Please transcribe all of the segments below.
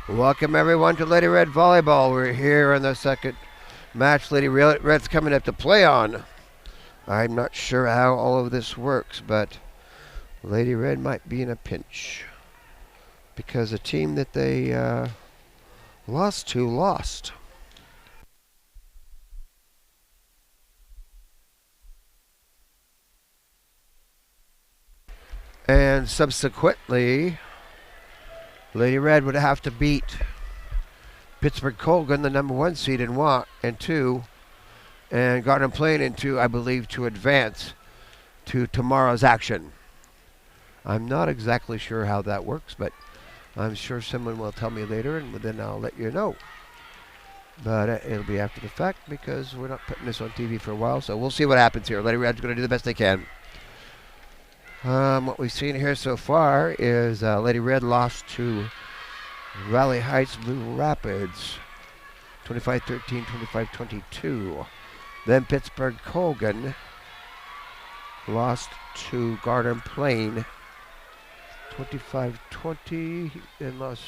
Welcome everyone to Lady Red Volleyball. We're here in the second match. Lady Red's coming up to play on. I'm not sure how all of this works, but Lady Red might be in a pinch because the team that they lost. And subsequently, Lady Red would have to beat Pittsburg Colgan, the number 1 seed in 1 and 2, and Garden Plain in 2, I believe, to advance to tomorrow's action. I'm not exactly sure how that works, but I'm sure someone will tell me later, and then I'll let you know. But it'll be after the fact because we're not putting this on TV for a while, so we'll see what happens here. Lady Red's going to do the best they can. What we've seen here so far is Lady Red lost to Valley Heights Blue Rapids 25-13, 25-22. Then Pittsburg Colgan lost to Garden Plain 25-20 and lost.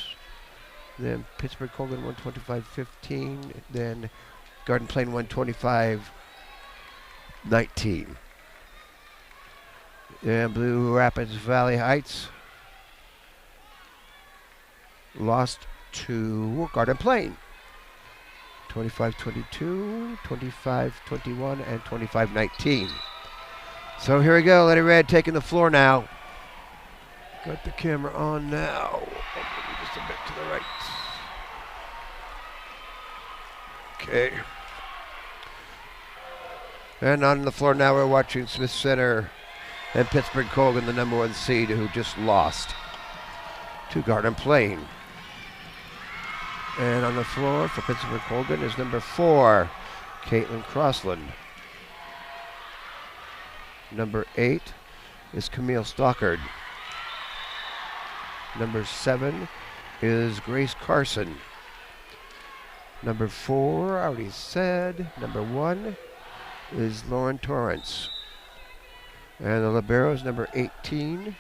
Then Pittsburg Colgan won 25-15. Then Garden Plain won 25-19. And Blue Rapids Valley Heights lost to Garden Plain 25-22, 25-21, and 25-19. So here we go. Lady Red taking the floor now. Got the camera on now. Just a bit to the right. Okay. And on the floor now we're watching Smith Center and Pittsburg Colgan, the number 1 seed, who just lost to Garden Plain. And on the floor for Pittsburg Colgan is number 4, Caitlin Crossland. Number 8 is Camille Stockard. Number 7 is Grace Carson. Number 4, I already said. Number 1 is Lauren Torrance. And the libero is number 18.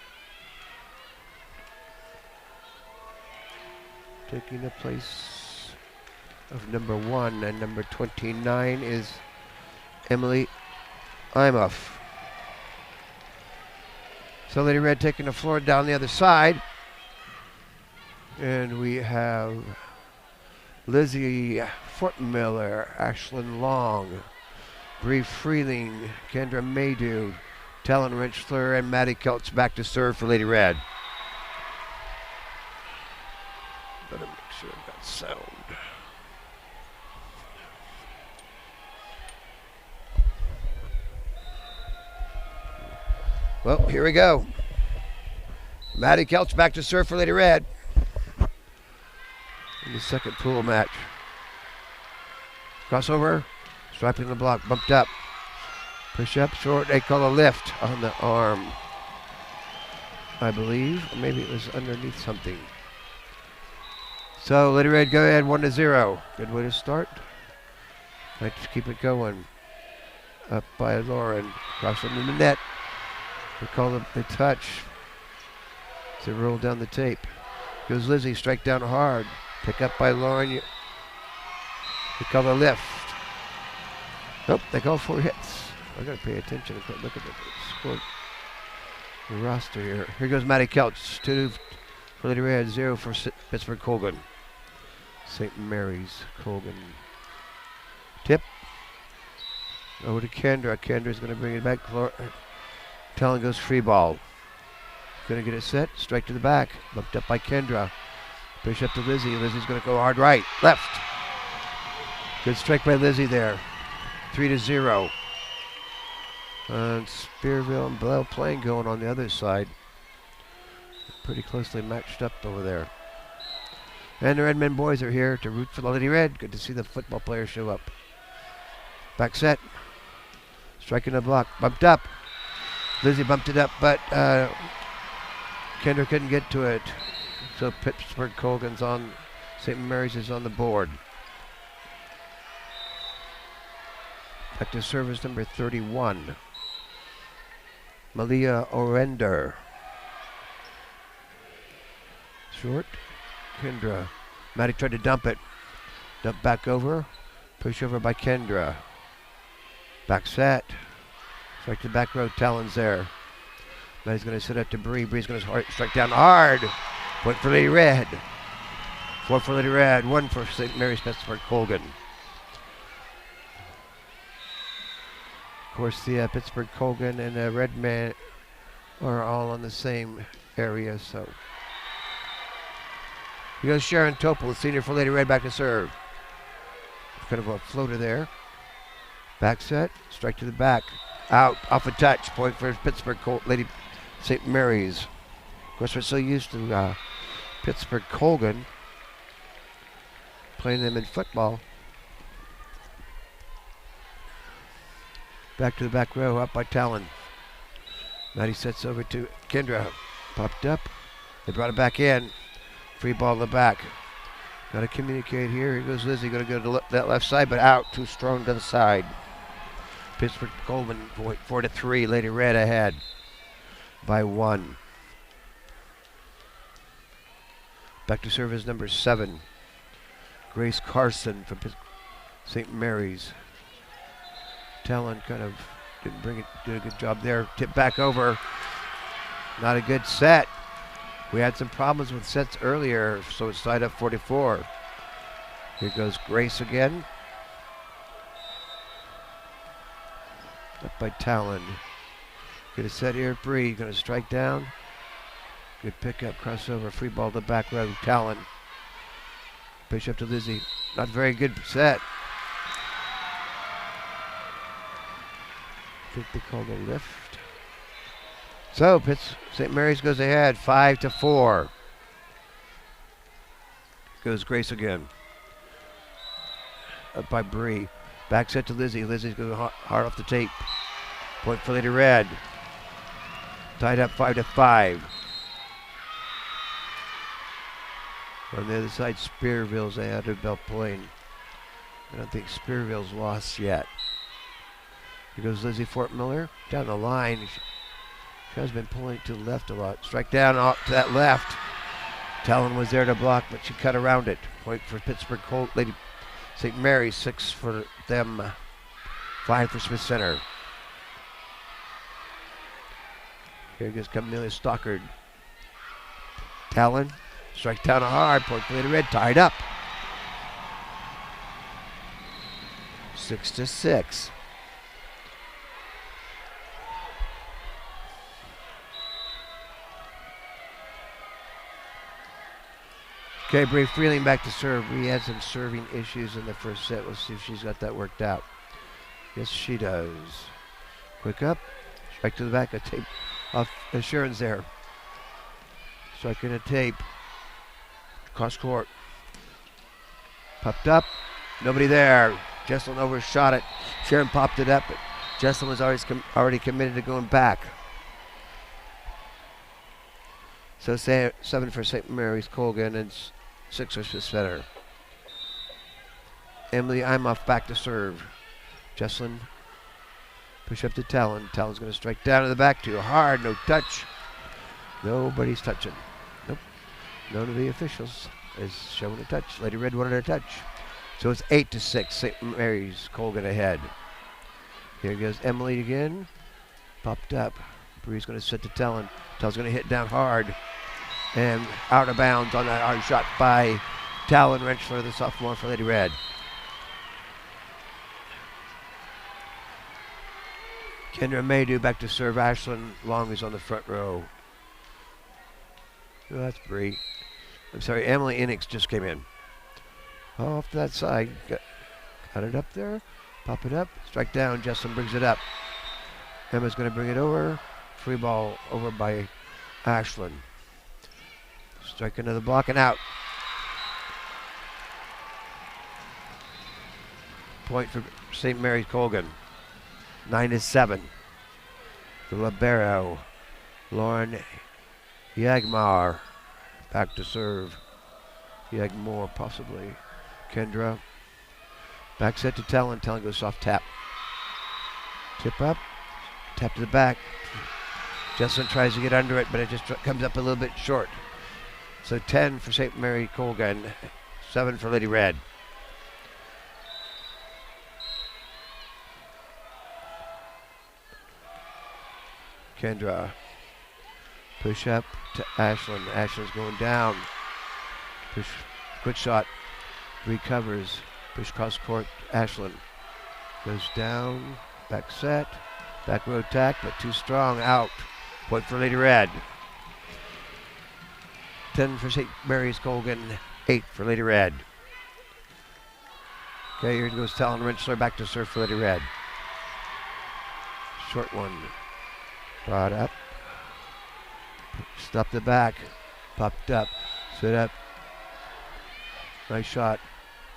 Taking the place of number 1, and number 29 is Emily Imoff. So Lady Red taking the floor down the other side. And we have Lizzie Fortmiller, Ashlyn Long, Bree Freeling, Kendra Maydew, Talon Wrenchler, and Maddie Keltz back to serve for Lady Red. Better make sure I've got sound. Well, here we go. Maddie Keltz back to serve for Lady Red in the second pool match. Crossover, striping the block, bumped up. Push up, short, they call a lift on the arm, I believe. Or maybe it was underneath something. So Lady Red go ahead 1-0. Good way to start. Let's keep it going. Up by Lauren, crossing in the net. We call the touch. To roll down the tape. Goes Lizzie, strike down hard. Pick up by Lauren. We call the lift. Nope, they call 4 hits. I gotta pay attention and look at the score. The roster here. Here goes Maddie Keltz. 2 for Lady Red, 0 for Pittsburg Colgan. St. Mary's Colgan. Tip. Over to Kendra. Kendra's gonna bring it back. Talon goes free ball. Gonna get it set. Strike to the back. Bumped up by Kendra. Push up to Lizzie. Lizzie's gonna go hard right. Left. Good strike by Lizzie there. 3-0. And Spearville and Bell Plain going on the other side. Pretty closely matched up over there. And the Redmen boys are here to root for the Lady Red. Good to see the football players show up. Back set. Striking the block. Bumped up. Lizzie bumped it up, but Kendra couldn't get to it. So Pittsburg Colgan's on. St. Mary's is on the board. Back to service number 31. Malia Orender. Short. Kendra Maddie tried to dump it. Dump back over. Push over by Kendra. Back set. Strike to the back row. Talon's there. Maddie's going to sit up to Bree. Bree's going to strike down hard. Point for Lady Red. 4 for Lady Red. 1 for St. Mary's Pittsburg Colgan. Of course, the Pittsburg Colgan and Red Man are all on the same area, so. Here goes Sharon Topol, the senior for Lady Red, back to serve. Kind of a floater there. Back set, strike to the back. Out, off a touch. Point for Pittsburg Lady St. Mary's. Of course, we're so used to Pittsburg Colgan playing them in football. Back to the back row, up by Talon. Maddie sets over to Kendra. Popped up. They brought it back in. Free ball in the back. Got to communicate here. Here goes Lizzie. Going to go to that left side, but out. Too strong to the side. Pittsburg Colgan 4-3. Lady Red ahead by 1. Back to serve is number 7. Grace Carson from St. Mary's. Talon kind of didn't bring it, did a good job there. Tip back over. Not a good set. We had some problems with sets earlier, so it's tied up 44. Here goes Grace again. Up by Talon. Get a set here, Bree. Going to strike down. Good pickup, crossover, free ball to the back row. Talon. Push up to Lizzie. Not very good set. I think they called a lift. So St. Mary's goes ahead, 5-4. Goes Grace again. Up by Bree. Back set to Lizzie. Lizzie's going hard off the tape. Point for Lady Red. Tied up 5-5. On the other side, Spearville's ahead of Belle Plaine. I don't think Spearville's lost yet. Here goes Lizzie Fort Miller down the line. She has been pulling to the left a lot. Strike down off to that left. Talon was there to block, but she cut around it. Point for Pittsburg Lady St. Mary's, 6 for them, 5 for Smith Center. Here goes Camelia Stockard. Talon, strike down hard. Point for Lady Red, tied up. 6-6. Okay, Bree Freeling back to serve. We had some serving issues in the first set. We'll see if she's got that worked out. Yes, she does. Quick up. Strike to the back. A tape off Sharon's there. Striking a tape. Cross court. Popped up. Nobody there. Jesselyn overshot it. Sharon popped it up, but Jesselyn was already committed to going back. So 7 for St. Mary's Colgan and 6 for Smith Center. Emily Imoff back to serve. Jesselyn push up to Talon. Talon's going to strike down to the back too hard. No touch. Nobody's touching. Nope. None of the officials is showing a touch. Lady Red wanted a touch. So it's 8-6. St. Mary's Colgan ahead. Here goes Emily again. Popped up. Bree's going to sit to Talon. Talon's going to hit down hard. And out of bounds on that hard shot by Talon Wrench for the sophomore for Lady Red. Kendra Maydew back to serve. Ashlyn Long is on the front row. Oh, that's Bree. I'm sorry, Emily Innix just came in. Off to that side. Got it up there. Pop it up. Strike down. Justin brings it up. Emma's going to bring it over. Free ball over by Ashlyn. Strike into the block and out. Point for St. Mary's Colgan. 9-7. The libero, Lauren Yagmar, back to serve. Yagmore possibly. Kendra. Back set to Talon. Talon goes soft tap. Tip up. Tap to the back. Jesselyn tries to get under it, but it just comes up a little bit short. So 10 for St. Mary Colgan, 7 for Lady Red. Kendra. Push up to Ashland. Ashland's going down. Push. Quick shot. Recovers. Push cross court. Ashland. Goes down. Back set. Back row attack, but too strong. Out. Point for Lady Red. 10 for St. Mary's Colgan. 8 for Lady Red. Okay, here goes Talon Rentschler. Back to serve for Lady Red. Short one. Brought up. Stopped the back. Popped up. Set up. Nice shot.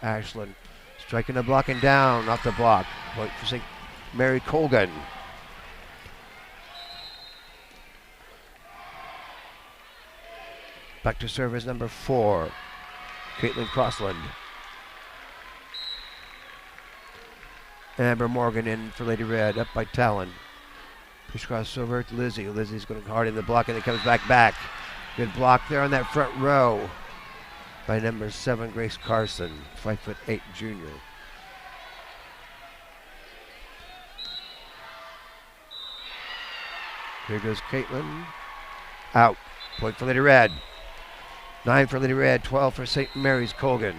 Ashland. Striking the block and down. Off the block. Point for St. Mary Colgan. Back to service number 4. Caitlin Crossland. Amber Morgan in for Lady Red. Up by Talon. Push crossover to Lizzie. Lizzie's going hard in the block and it comes back. Good block there on that front row by number 7, Grace Carson, 5'8" junior. Here goes Caitlin. Out. Point for Lady Red. 9 for Lady Red, 12 for St. Mary's Colgan.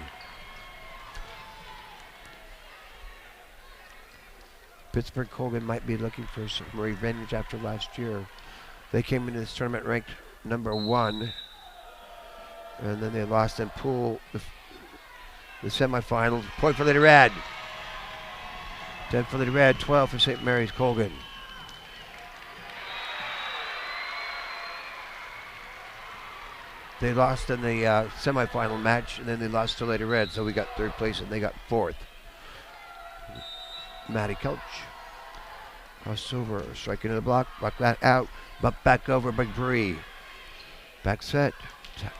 Pittsburg Colgan might be looking for some revenge after last year. They came into this tournament ranked number 1, and then they lost in pool the semifinals. Point for Lady Red. 10 for Lady Red, 12 for St. Mary's Colgan. They lost in the semifinal match, and then they lost to Lady Red, so we got 3rd place and they got 4th. Maddie Couch. Crossover, striking to the block that out, bump back over by Bree. Back set,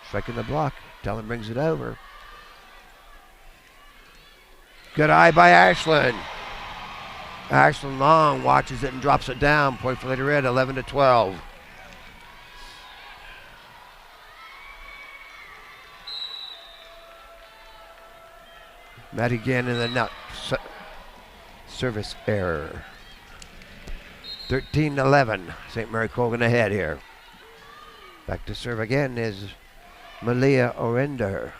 striking the block. Talon brings it over. Good eye by Ashland. Ashland Long watches it and drops it down. Point for Lady Red, 11-12. Matt again in the net. Service error. 13-11. St. Mary Colgan ahead here. Back to serve again is Malia Orender.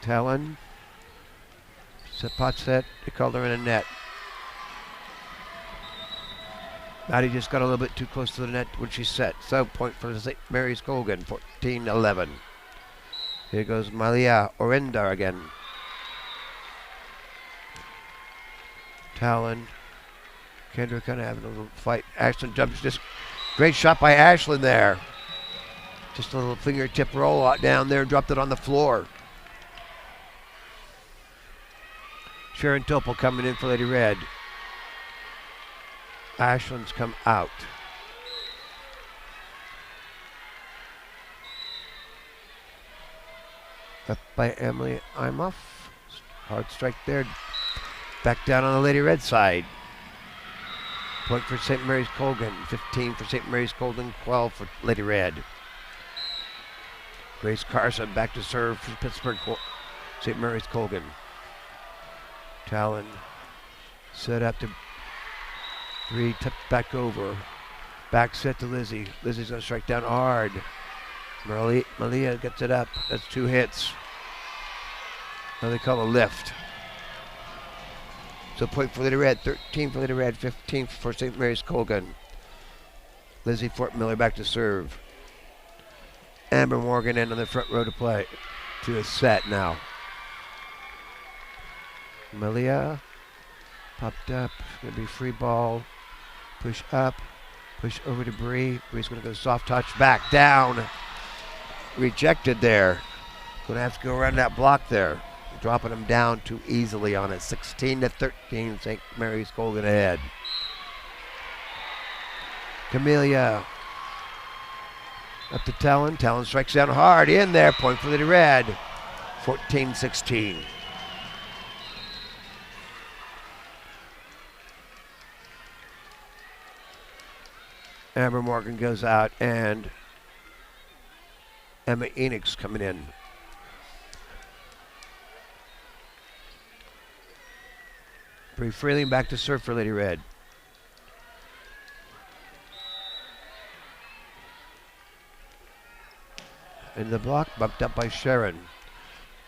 Talon. Pot set. They called her in a net. Maddie just got a little bit too close to the net when she set. So point for St. Mary's Colgan, 14-11. Here goes Malia Orenda again. Talon. Kendra kind of having a little fight. Ashland jumps. Just great shot by Ashland there. Just a little fingertip roll out down there. Dropped it on the floor. Sharon Topol coming in for Lady Red. Ashland's come out. Up by Emily Imoff. Hard strike there. Back down on the Lady Red side. Point for St. Mary's Colgan. 15 for St. Mary's Colgan. 12 for Lady Red. Grace Carson back to serve for Pittsburg St. Mary's Colgan. Talon set up to Bree, tipped back over. Back set to Lizzie. Lizzie's going to strike down hard. Malia gets it up. That's 2 hits. Now they call a lift. So point for Lady Red. 13 for Lady Red. 15 for St. Mary's Colgan. Lizzie Fort Miller back to serve. Amber Morgan in on the front row to play. To a set now. Malia popped up. Going to be free ball. Push up. Push over to Bree. Bree's going to go soft touch back down. Rejected there. Going to have to go around that block there. Dropping them down too easily on it. 16-13. St. Mary's Colgan ahead. Camellia. Up to Talon. Talon strikes down hard. In there. Point for the Red. 14-16. Amber Morgan goes out, and Emma Enix coming in. Bree Freeling back to serve for Lady Red. In the block, bumped up by Sharon.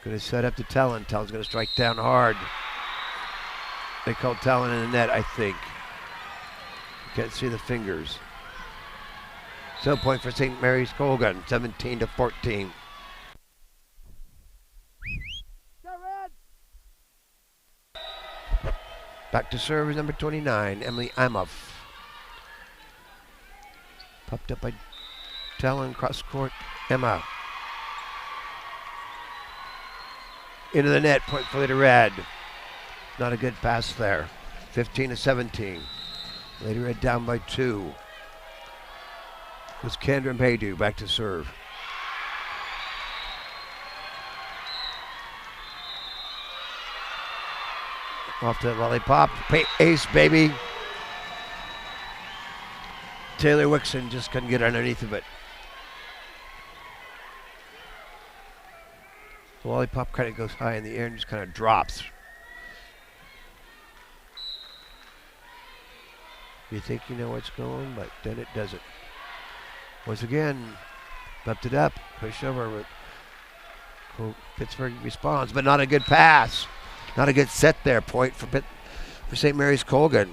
Going to set up to Talon. Talon's going to strike down hard. They called Talon in the net, I think. You can't see the fingers. So point for St. Mary's Colgan, 17-14. Back to serve is number 29, Emily Amoff. Popped up by Talon, cross court, Emma. Into the net, point for Lady Red. Not a good pass there. 15-17. Lady Red down by 2. Was Kendra Maydew back to serve. Off to the lollipop. Ace, baby. Taylor Wixon just couldn't get underneath of it. The lollipop kind of goes high in the air and just kind of drops. You think you know what's going, but then it doesn't. Once again, bumped it up, push over. Pittsburg responds, but not a good pass. Not a good set there. Point for St. Mary's Colgan.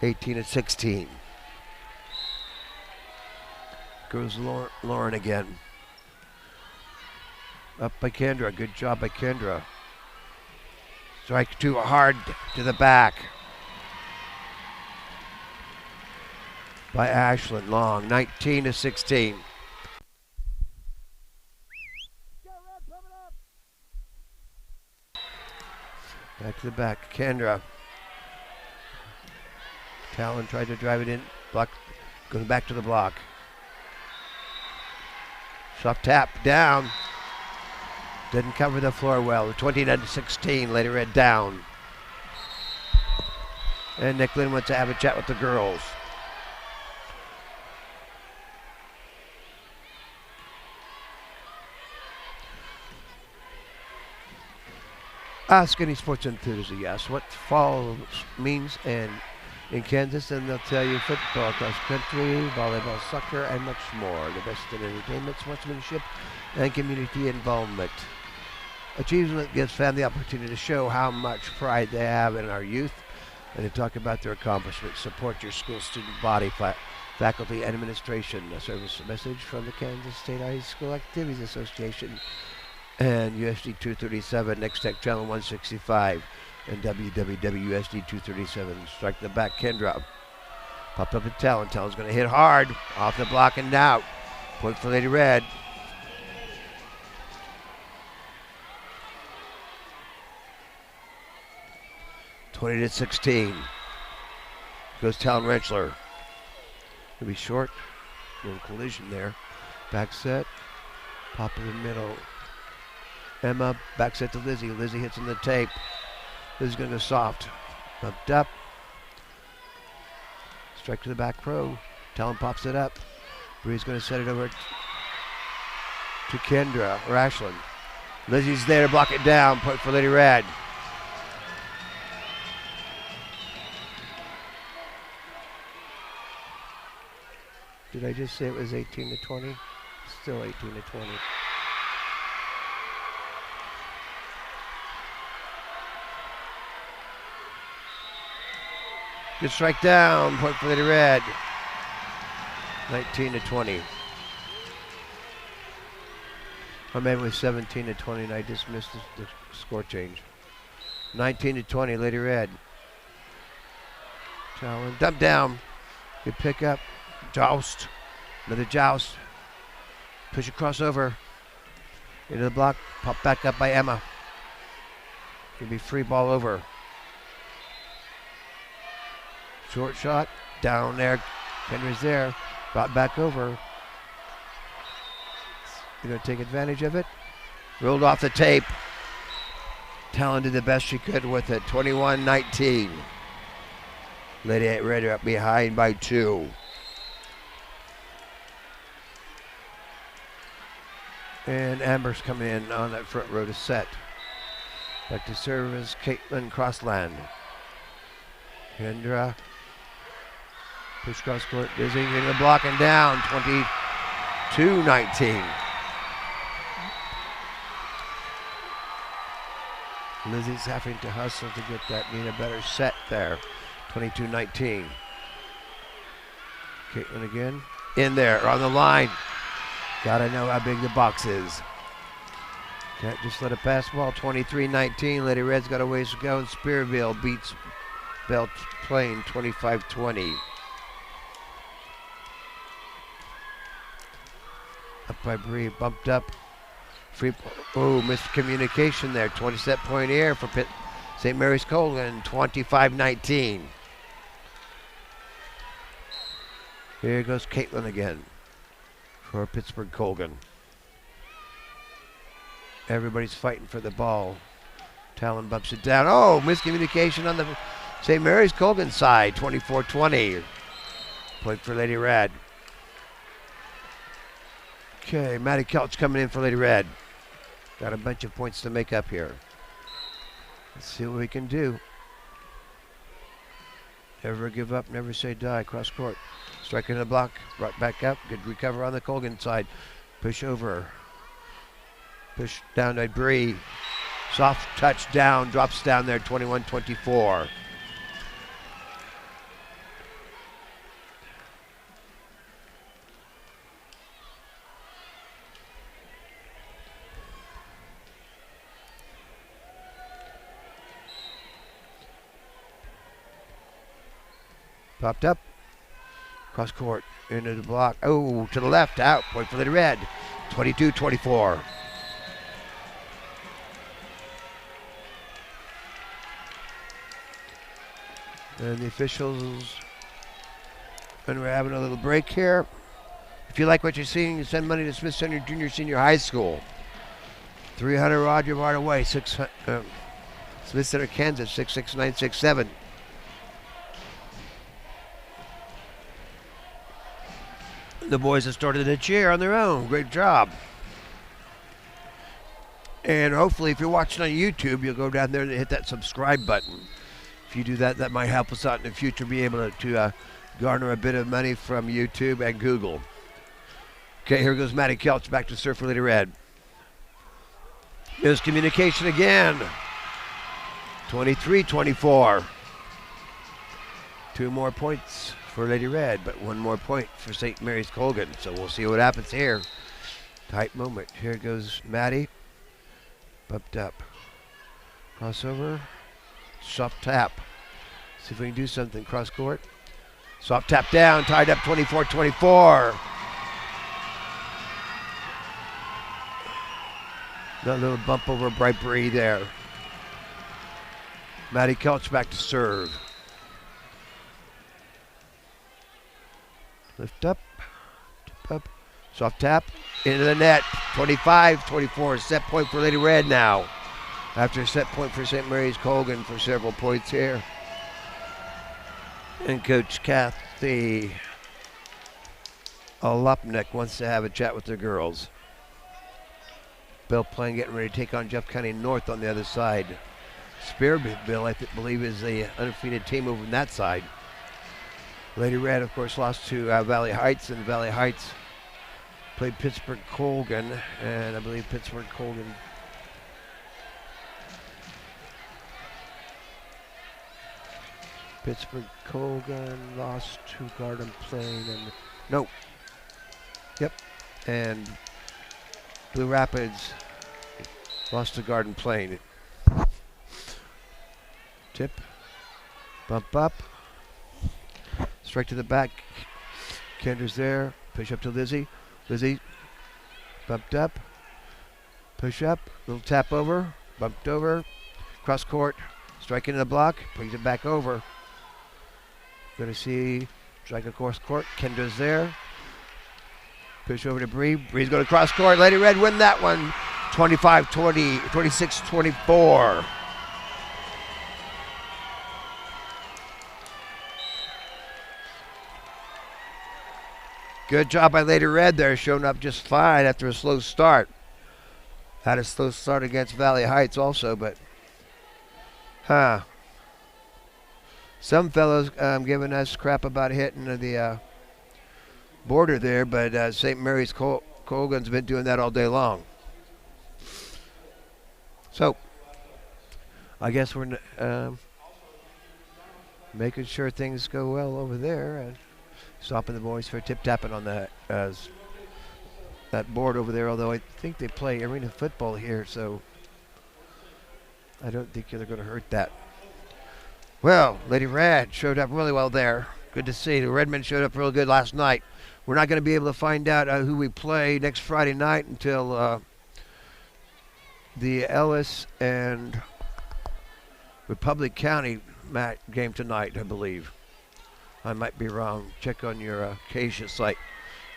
18-16. Goes Lauren again. Up by Kendra. Good job by Kendra. Strike too hard to the back. By Ashlyn Long. 19-16. Back to the back. Kendra. Talon tried to drive it in. Block. Goes back to the block. Soft tap down. Didn't cover the floor well. 20-16. Lady Red down. And Nick Lynn wants to have a chat with the girls. Ask any sports enthusiast what fall means in Kansas, and they'll tell you football, cross country, volleyball, soccer, and much more. The best in entertainment, sportsmanship, and community involvement. Achievement gives fans the opportunity to show how much pride they have in our youth and to talk about their accomplishments. Support your school student body, faculty, and administration. A service message from the Kansas State High School Activities Association and USD 237, Next Tech Channel 165, and WWWUSD 237. Strike the back, Kendra. Popped up at Talon. Talon's going to hit hard. Off the block and out. Point for Lady Red. (20-16). Goes Talon Rentschler. Gonna be short. Little collision there. Back set. Pop in the middle. Emma, back set to Lizzie. Lizzie hits in the tape. Lizzie's going to go soft. Bumped up. Strike to the back row. Talon pops it up. Bree's going to set it over to Kendra or Ashlyn. Lizzie's there to block it down. Point for Lady Red. Did I just say it was 18-20? Still 18-20. Good strike down, point for Lady Red. 19-20. Or maybe it was 17-20 and I just missed the score change. 19-20, Lady Red. Talon, dump down. Good pick up. Joust. Another joust. Push across over. Into the block. Pop back up by Emma. Can be free ball over. Short shot, down there. Kendra's there. Brought back over. You're going to take advantage of it. Rolled off the tape. Talon did the best she could with it. 21-19. Lady Red up behind by 2. And Amber's coming in on that front row to set. Back to service, Caitlin Crossland. Kendra. Push cross court, Dizzy getting the block and down, 22-19. Lizzie's having to hustle to get that, need a better set there. 22-19. Caitlin again, in there, on the line. Gotta know how big the box is. Can't just let it pass the ball. 23-19, Lady Red's got a ways to go, and Spearville beats Belle Plaine 25-20. Up by Bree, bumped up. Free, miscommunication there. 20-set point here for St. Mary's Colgan, 25-19. Here goes Caitlin again for Pittsburg Colgan. Everybody's fighting for the ball. Talon bumps it down. Oh, miscommunication on the St. Mary's Colgan side, 24-20. Point for Lady Red. Okay, Maddie Kelch coming in for Lady Red. Got a bunch of points to make up here. Let's see what we can do. Never give up, never say die. Cross court. Striking the block, brought back up. Good recover on the Colgan side. Push over. Push down by Bree. Soft touch down, drops down there, 21-24. Popped up. Cross court. Into the block. Oh, to the left. Out. Point for the Red. 22-24. And the officials, when we're having a little break here. If you like what you're seeing, you send money to Smith Center Junior Senior High School. 300 Roger Barta Way, Smith Center, Kansas, 66967. The boys have started a cheer on their own. Great job. And hopefully, if you're watching on YouTube, you'll go down there and hit that subscribe button. If you do that, that might help us out in the future, be able to garner a bit of money from YouTube and Google. Okay, here goes Maddie Kelch back to serve for Lady Red. There's communication again. 23-24. 2 more points for Lady Red, but 1 more point for St. Mary's Colgan. So we'll see what happens here. Tight moment. Here goes Maddie. Bumped up. Crossover. Soft tap. See if we can do something. Cross court. Soft tap down. Tied up 24-24. That little bump over Bright Bree there. Maddie Kelch back to serve. Lift up. Tip up. Soft tap. Into the net. 25-24. Set point for Lady Red now. After a set point for St. Mary's Colgan for several points here. And Coach Kathy Alupnik wants to have a chat with the girls. Belle Plaine getting ready to take on Jeff County North on the other side. Spearville, I believe, is the undefeated team over on that side. Lady Red, of course, lost to Valley Heights, and Valley Heights played Pittsburg Colgan, and I believe Pittsburg Colgan lost to Garden Plain, and no. Yep. And Blue Rapids lost to Garden Plain. Tip. Bump up. Strike to the back. Kendra's there. Push up to Lizzie. Lizzie bumped up. Push up. Little tap over. Bumped over. Cross court. Strike into the block. Brings it back over. Going to see strike across court. Kendra's there. Push over to Bree. Bree's going to cross court. Lady Red win that one. 25-20, 26-24. Good job by Lady Red there, showing up just fine after a slow start. Had a slow start against Valley Heights also, but some fellows giving us crap about hitting the border there, but St. Mary's Colgan's been doing that all day long. So I guess we're making sure things go well over there and stopping the boys for tip-tapping on that board over there, although I think they play arena football here, so I don't think they're going to hurt that. Well, Lady Red showed up really well there. Good to see. The Redmen showed up real good last night. We're not going to be able to find out who we play next Friday night until the Ellis and Republic County game tonight, I believe. I might be wrong. Check on your KSHSAA site.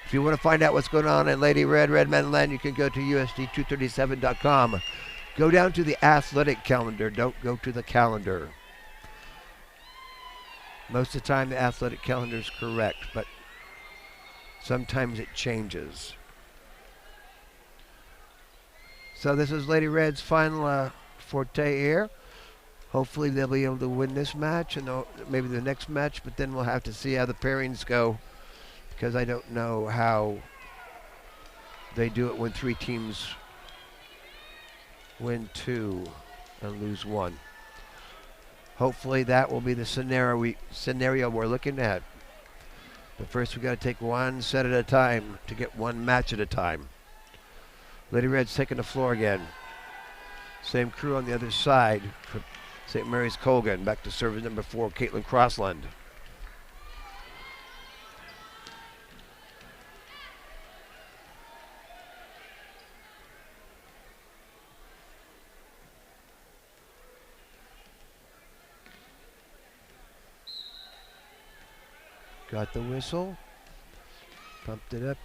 If you want to find out what's going on in Lady Red, Redmen Land, you can go to USD237.com. Go down to the athletic calendar. Don't go to the calendar. Most of the time, the athletic calendar is correct, but sometimes it changes. So this is Lady Red's final forte here. Hopefully they'll be able to win this match and maybe the next match, but then we'll have to see how the pairings go, because I don't know how they do it when 3 teams win 2 and lose 1. Hopefully that will be the scenario we're looking at. But first we got to take one set at a time to get one match at a time. Lady Red's taking the floor again. Same crew on the other side for St. Mary's Colgan. Back to service number 4, Caitlin Crossland. Got the whistle. Pumped it up.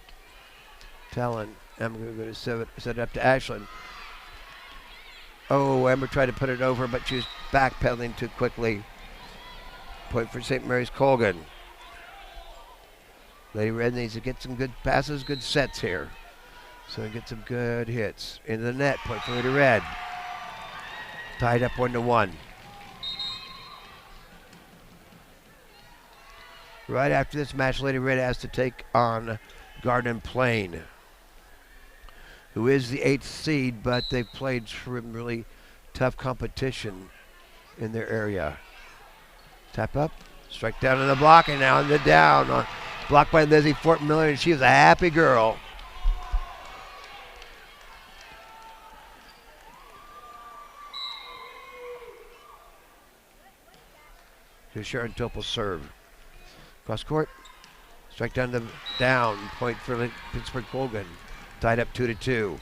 Talon. I'm going to go to set it up to Ashland. Oh, Ember tried to put it over, but she was backpedaling too quickly. Point for St. Mary's Colgan. Lady Red needs to get some good passes, good sets here. So we get some good hits. Into the net. Point for Lady Red. Tied up 1-1. Right after this match, Lady Red has to take on Garden Plain, who is the 8th seed, but they've played some really tough competition in their area. Tap up, strike down in the block, and now in the down. Blocked by Lizzie Fort Miller, and she was a happy girl. Here's Sharon Topel serve. Cross court, strike down the down. Point for Pittsburg Colgan. Tied up 2-2.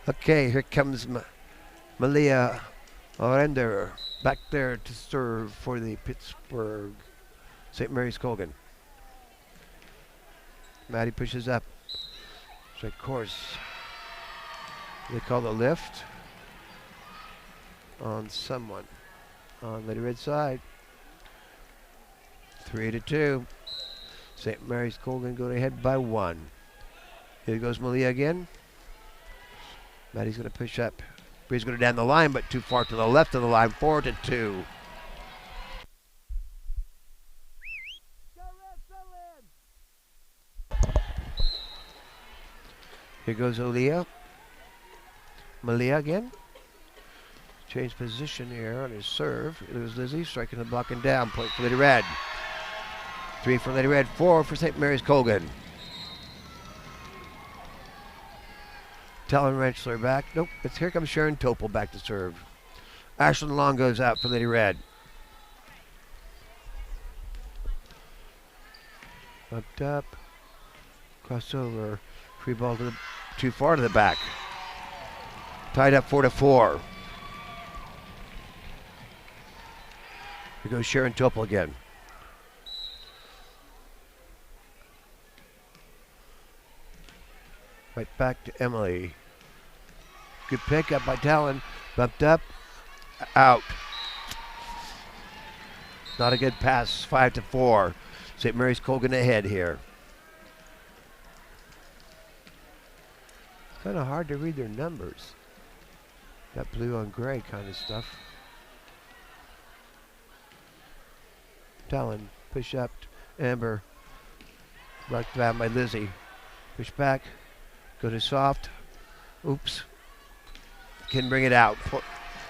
Okay, here comes Malia Orender back there to serve for the Pittsburg St. Mary's Colgan. Maddie pushes up. Strike course. They call the lift on someone on Lady Red side. 3-2. St. Mary's Colgan going ahead by 1. Here goes Malia again. Maddie's going to push up. Bree's going to down the line, but too far to the left of the line. 4-2. Here goes Malia again. Change position here on his serve. It was Lizzie striking the block and down. Point for Lady Red. 3 for Lady Red, 4 for St. Mary's Colgan. Talon Rentschler back. Nope, here comes Sharon Topel back to serve. Ashland Long goes out for Lady Red. Bumped up. Crossover. Free ball too far to the back. Tied up 4-4. Here goes Sharon Topel again. Right back to Emily. Good pick up by Talon. Bumped up. Out. Not a good pass, 5-4. St. Mary's Colgan ahead here. Kind of hard to read their numbers. That blue on gray kind of stuff. Talon, push up, Amber. Blocked down by Lizzie. Push back, go to soft. Oops. Can bring it out.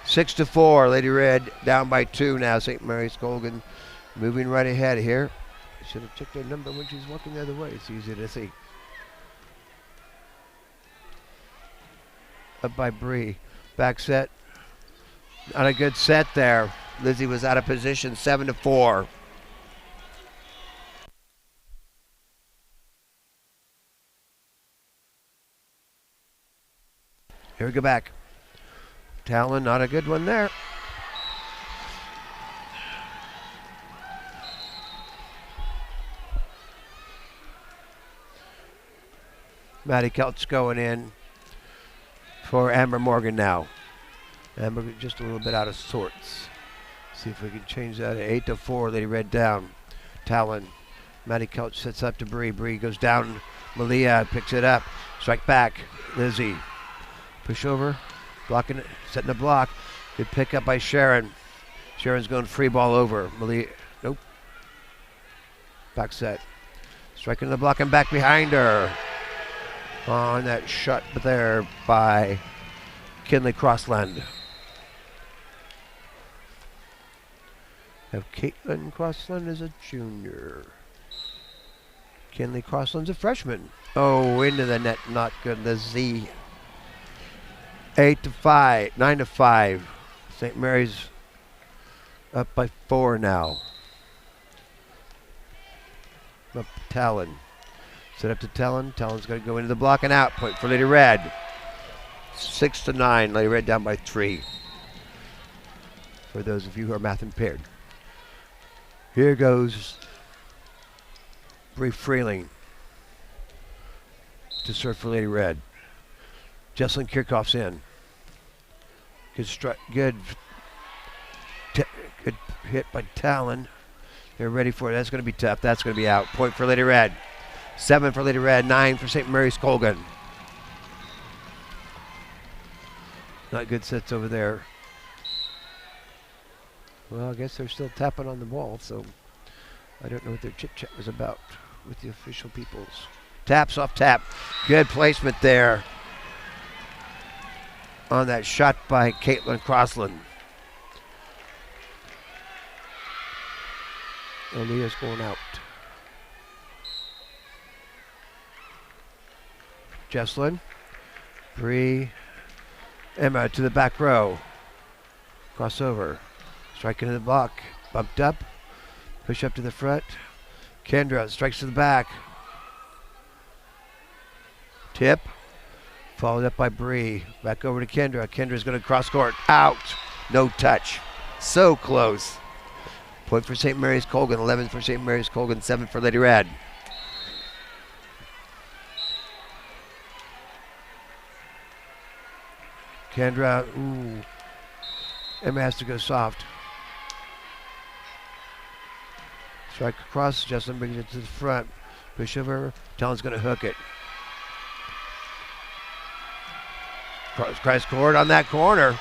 6-4, Lady Red down by 2 now. St. Mary's Colgan moving right ahead here. Should have checked their number when she's walking the other way. It's easy to see. Up by Bree. Back set. Not a good set there. Lizzie was out of position, 7-4. Here we go back. Talon, not a good one there. Maddie Kelt's going in for Amber Morgan now. Amber just a little bit out of sorts. See if we can change that. 8-4, Lady Red down. Talon. Maddie Kelch sets up to Bree. Bree goes down. Malia picks it up. Strike back. Lizzie. Push over. Blocking it. Setting the block. Good pick up by Sharon. Sharon's going free ball over. Malia. Nope. Back set. Striking the block and back behind her. On that shot there by Kinley Crossland. Have Caitlin Crossland as a junior. Kinley Crossland's a freshman. Oh, into the net, not good. The Z. 8-5, 9-5. St. Mary's up by 4 now. Up to Talon. Set up to Talon. Talon's going to go into the block and out. Point for Lady Red. 6-9. Lady Red down by 3. For those of you who are math impaired. Here goes Bree Freeling to serve for Lady Red. Jesselyn Kirchhoff's in. Good hit by Talon. They're ready for it. That's going to be tough. That's going to be out. Point for Lady Red. 7 for Lady Red, 9 for St. Mary's Colgan. Not good sets over there. Well, I guess they're still tapping on the ball, so I don't know what their chit-chat was about with the official peoples. Taps off tap. Good placement there on that shot by Caitlin Crossland. Aaliyah's going out. Jesselyn, Bree, Emma to the back row. Crossover. Striking to the block. Bumped up. Push up to the front. Kendra strikes to the back. Tip. Followed up by Bree. Back over to Kendra. Kendra's going to cross court. Out. No touch. So close. Point for St. Mary's Colgan. 11 for St. Mary's Colgan. 7 for Lady Red. Kendra, ooh. Emma has to go soft. Strike across. Justin brings it to the front. Push over. Talon's going to hook it. Cross court on that corner.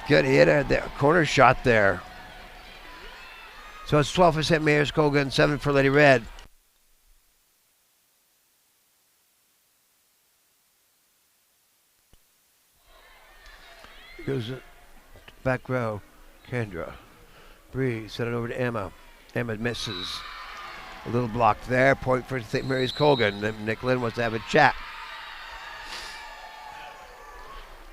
Good hit at the corner shot there. So it's 12 for St. Mary's Colgan, 7 for Lady Red. Goes back row. Kendra. Bree set it over to Emma. Emma misses. A little block there. Point for St. Mary's Colgan. Nick Lynn wants to have a chat.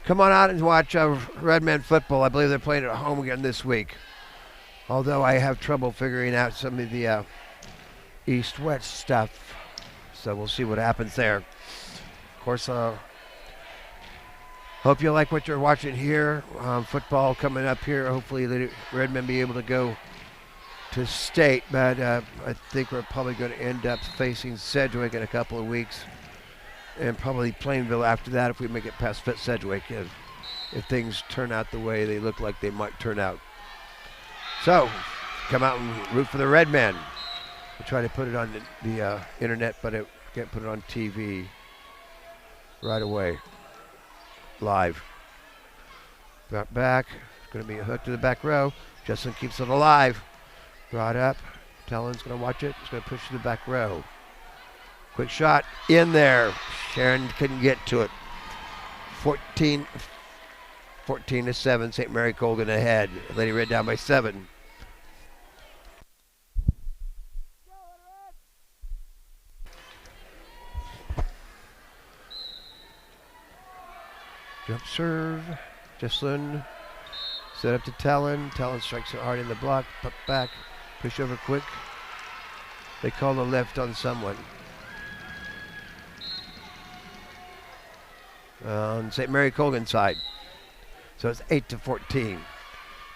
Come on out and watch Redmen football. I believe they're playing at home again this week. Although I have trouble figuring out some of the east-west stuff. So we'll see what happens there. Of course, hope you like what you're watching here. Football coming up here. Hopefully the Redmen be able to go to state. But I think we're probably going to end up facing Sedgwick in a couple of weeks. And probably Plainville after that if we make it past Sedgwick. If things turn out the way they look like they might turn out. So, come out and root for the red men. We try to put it on the internet, but it can't put it on TV right away, live. Brought back, it's going to be a hook to the back row. Justin keeps it alive. Brought up, Talon's going to watch it. He's going to push to the back row. Quick shot in there. Sharon couldn't get to it. 14 to 7, St. Mary Colgan ahead. Lady Red down by 7. Jump serve. Jesslyn set up to Talon. Talon strikes it hard in the block. Put back. Push over quick. They call the left on someone. On St. Mary Colgan side. So it's 8 to 14.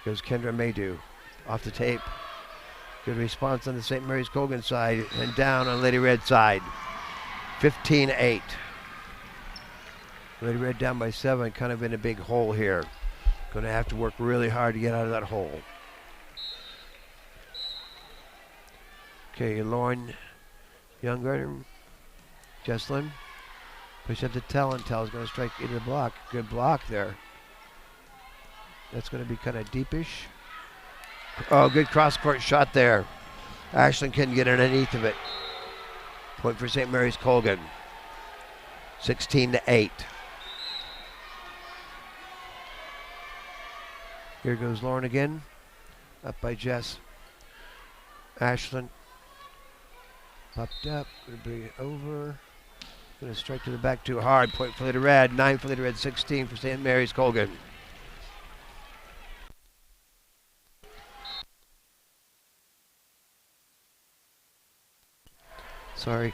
Goes Kendra Maydew off the tape. Good response on the St. Mary's Colgan side and down on Lady Red side. 15-8. Lady Red down by 7, kind of in a big hole here. Going to have to work really hard to get out of that hole. Okay, Lauren Younggarten, Jesslyn. Push up to Talon. Talon's going to strike into the block. Good block there. That's going to be kind of deepish. Oh, good cross-court shot there. Ashlyn couldn't get underneath of it. Point for St. Mary's Colgan. 16-8. Here goes Lauren again. Up by Jess. Ashlyn. Popped up. Going to be over. Going to strike to the back too hard. Point for Lady Red. 9 for Lady Red. 16 for St. Mary's Colgan. Sorry.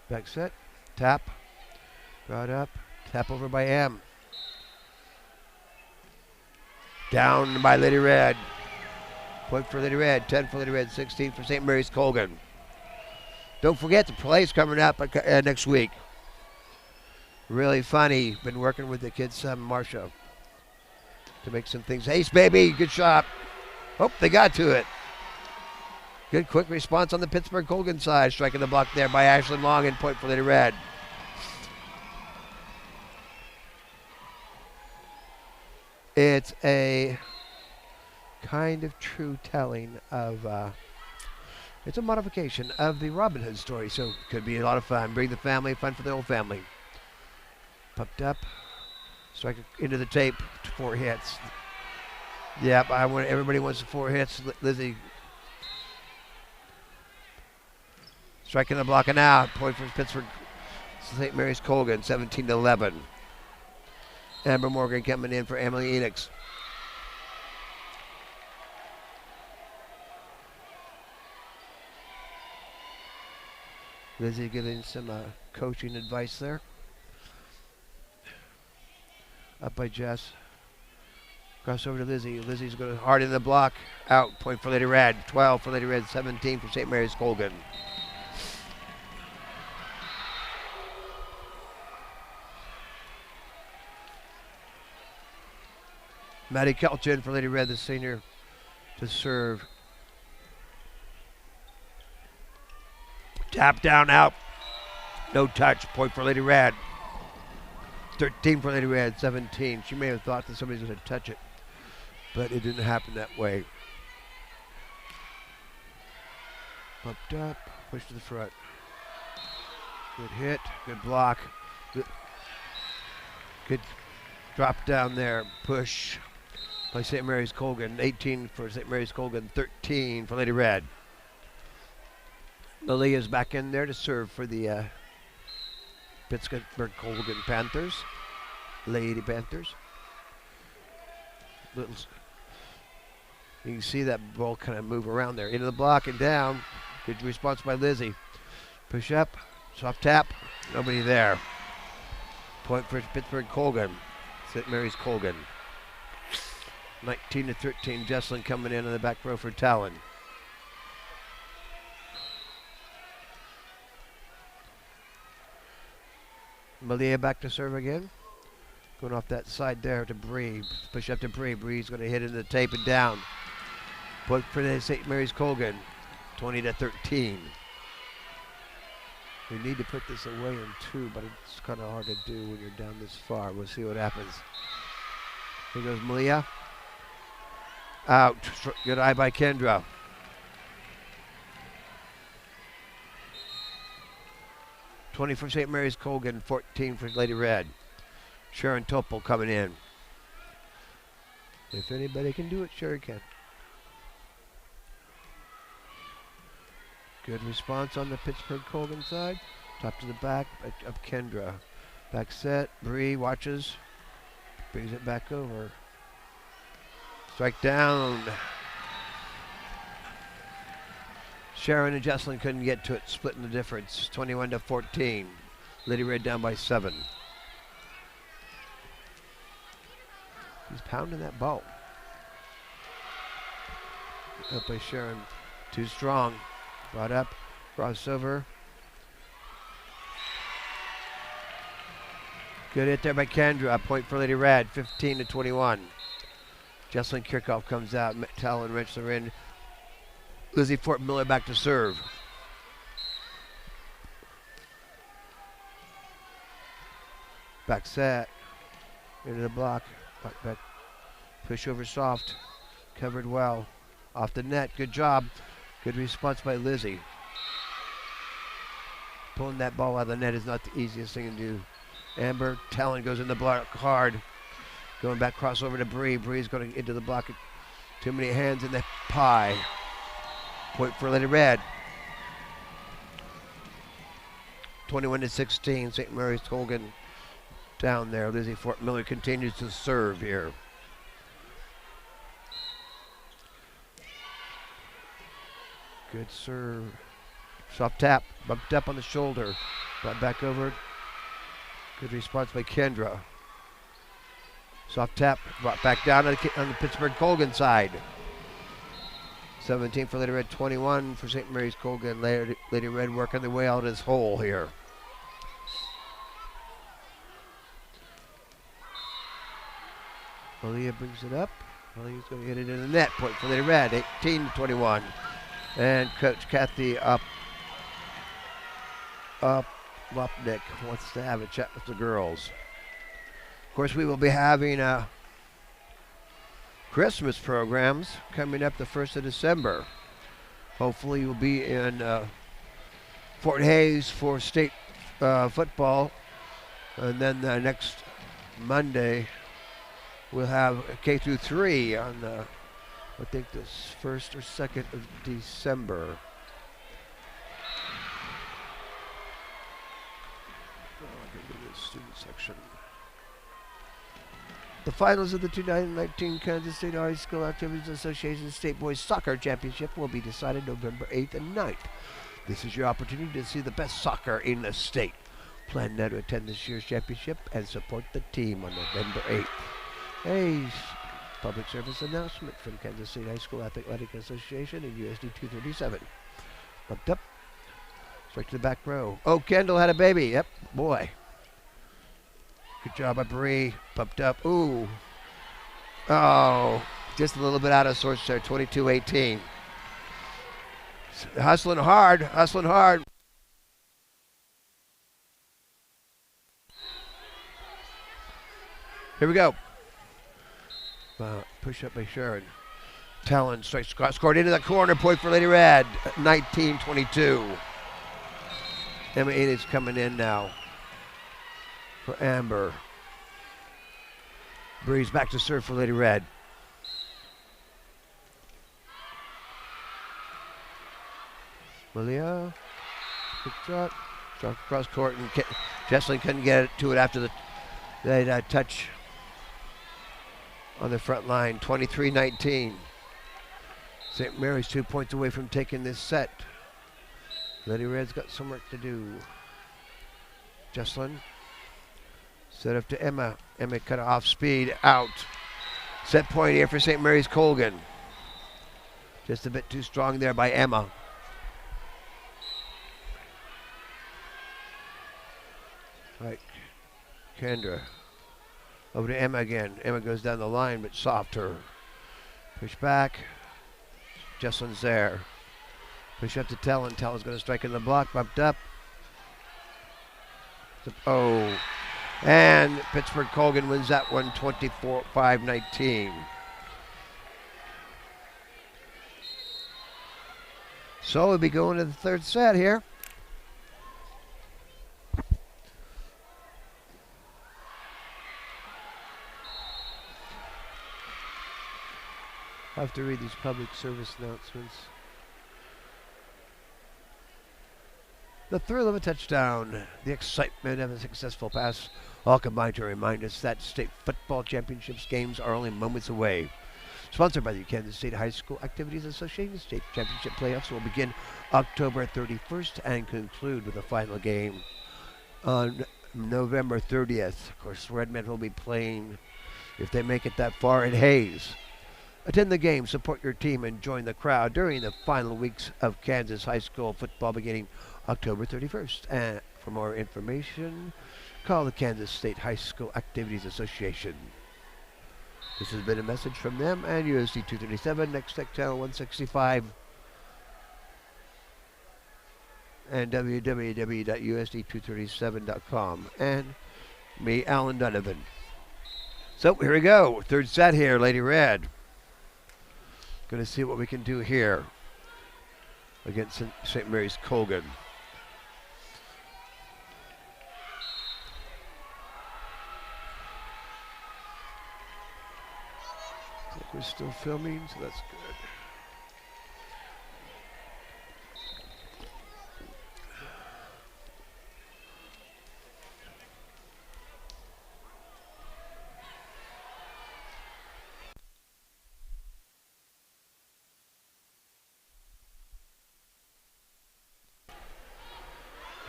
Back set. Tap. Brought up. Tap over by Am. Down by Lady Red. Point for Lady Red. 10 for Lady Red. 16 for St. Mary's Colgan. Don't forget the play's coming up next week. Really funny. Been working with the kids, Marsha, to make some things. Ace, baby. Good shot. Oh, they got to it. Good quick response on the Pittsburg Colgan side. Striking the block there by Ashlyn Long and point for Lady Red. It's a kind of true telling of, it's a modification of the Robin Hood story, so it could be a lot of fun. Bring the family, fun for the whole family. Pumped up, strike into the tape, 4 hits. Yep, everybody wants the 4 hits. Lizzie striking the block and out. Point for Pittsburg St. Mary's Colgan, 17-11. Amber Morgan coming in for Emily Enix. Lizzie giving some coaching advice there. Up by Jess. Cross over to Lizzie. Lizzie's going hard in the block. Out. Point for Lady Red. 12 for Lady Red. 17 for St. Mary's Colgan. Maddie Kelchin for Lady Red, the senior, to serve. Tap down, out. No touch. Point for Lady Red. 13 for Lady Red, 17. She may have thought that somebody was going to touch it, but it didn't happen that way. Pumped up, push to the front. Good hit, good block. Good drop down there, push by St. Mary's Colgan. 18 for St. Mary's Colgan, 13 for Lady Red. Lilia's back in there to serve for the Pittsburg Colgan Panthers. Lady Panthers. You can see that ball kind of move around there. Into the block and down. Good response by Lizzie. Push up, soft tap, nobody there. Point for Pittsburg Colgan. St. Mary's Colgan. 19-13, Jesslyn coming in on the back row for Talon. Malia back to serve again. Going off that side there to Bree. Push up to Bree. Bree's going to hit into the tape and down. Point for the St. Mary's Colgan, 20-13. We need to put this away in 2, but it's kind of hard to do when you're down this far. We'll see what happens. Here goes Malia. Out. Good eye by Kendra. $20 for St. Mary's Colgan, 14 for Lady Red. Sharon Topol coming in. If anybody can do it, Sharon can. Good response on the Pittsburg Colgan side. Top to the back, up Kendra. Back set, Bree watches. Brings it back over. Strike down. Sharon and Jesselyn couldn't get to it, splitting the difference. 21-14. Lady Red down by 7. He's pounding that ball. Up by Sharon. Too strong. Brought up. Crossover. Good hit there by Kendra. Point for Lady Red. 15-21. Jesselyn Kirchhoff comes out. Talon Rentschler in. Lizzie Fort Miller back to serve. Back set. Into the block. Back. Push over soft. Covered well. Off the net. Good job. Good response by Lizzie. Pulling that ball out of the net is not the easiest thing to do. Amber Talon goes in the block hard. Going back crossover to Bree. Bree's going into the block. Too many hands in the pie. Point for Lady Red. 21-16. St. Mary's Colgan down there. Lizzie Fort Miller continues to serve here. Good serve. Soft tap. Bumped up on the shoulder. Brought back over. Good response by Kendra. Soft tap. Brought back down on the Pittsburg Colgan side. 17 for Lady Red, 21 for St. Mary's Colgan. Lady Red working their way out of this hole here. Malia brings it up. Malia's going to hit it in the net. Point for Lady Red, 18-21. And Coach Kathy Lopnick wants to have a chat with the girls. Of course, we will be having Christmas programs coming up the 1st of December. Hopefully you'll be in Fort Hays for state football. And then next Monday we'll have K through 3 on I think the 1st or 2nd of December. I'll go to the student section. The finals of the 2019 Kansas State High School Activities Association State Boys Soccer Championship will be decided November 8th and 9th. This is your opportunity to see the best soccer in the state. Plan now to attend this year's championship and support the team on November 8th. Hey, public service announcement from Kansas State High School Athletic Association and USD 237. Bumped up. Straight to the back row. Oh, Kendall had a baby. Yep, boy. Good job by Bree. Bumped up. Ooh. Oh, just a little bit out of sorts there. 22-18. Hustling hard. Hustling hard. Here we go. Push up by Sharon. Talon strikes, scored into the corner. Point for Lady Red. 19-22. Emma Enid's coming in now for Amber. Breeze back to serve for Lady Red. Malia. Quick shot. Shot across court, and Jesselyn couldn't get to it after the touch on the front line. 23-19. St. Mary's 2 points away from taking this set. Lady Red's got some work to do. Jesselyn. Set up to Emma. Emma cut off speed. Out. Set point here for St. Mary's Colgan. Just a bit too strong there by Emma. Right. Kendra. Over to Emma again. Emma goes down the line, but soft her. Push back. Jesselyn's there. Push up to Talon. Talon's going to strike in the block. Bumped up. Oh. And Pittsburg Colgan wins that one 24-5-19. So we'll be going to the third set here. I have to read these public service announcements. The thrill of a touchdown, the excitement of a successful pass, all combined to remind us that state football championships games are only moments away. Sponsored by the Kansas State High School Activities Association, the state championship playoffs will begin October 31st and conclude with a final game on November 30th. Of course, Redmen will be playing, if they make it that far, in Hayes. Attend the game, support your team, and join the crowd during the final weeks of Kansas high school football beginning October 31st. And for more information, call the Kansas State High School Activities Association. This has been a message from them and USD 237, Next Tech Channel 165, and www.usd237.com, and me, Alan Donovan. So here we go, third set here, Lady Red. Going to see what we can do here against St. Mary's Colgan. I think we're still filming, so that's good.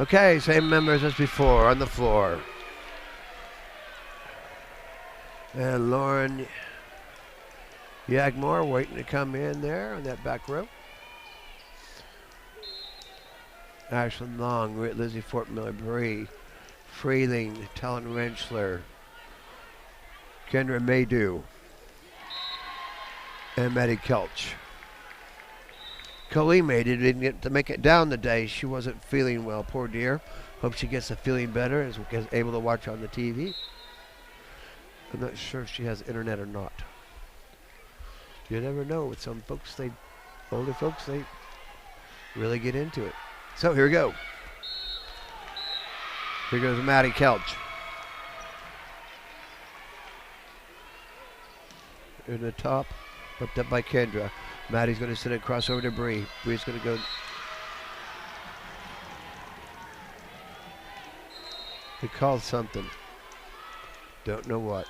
Okay, same members as before on the floor. And Lauren Yagmore waiting to come in there on that back row. Ashlyn Long, Lizzie Fortmiller, Bree, Freeling, Talon Renschler, Kendra Maydew, and Maddie Kelch. Colleen didn't get to make it down today. She wasn't feeling well, poor dear. Hope she gets a feeling better and is able to watch on the TV. I'm not sure if she has internet or not. You never know with some folks, older folks, they really get into it. So here we go. Here goes Maddie Kelch. In the top, bumped up by Kendra. Maddie's going to send it across over to Bree. Bree's going to go. They called something. Don't know what.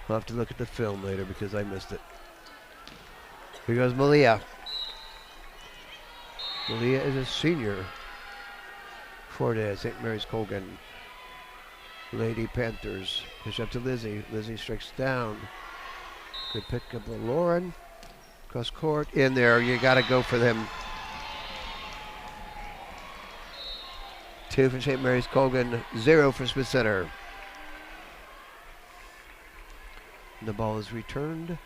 I'll have to look at the film later because I missed it. Here goes Malia. Malia is a senior for the St. Mary's Colgan. Lady Panthers. Push up to Lizzie. Lizzie strikes down. Good pick up the Lauren. Cross court in there. You got to go for them. 2 for St. Mary's Colgan, 0 for Smith Center. The ball is returned.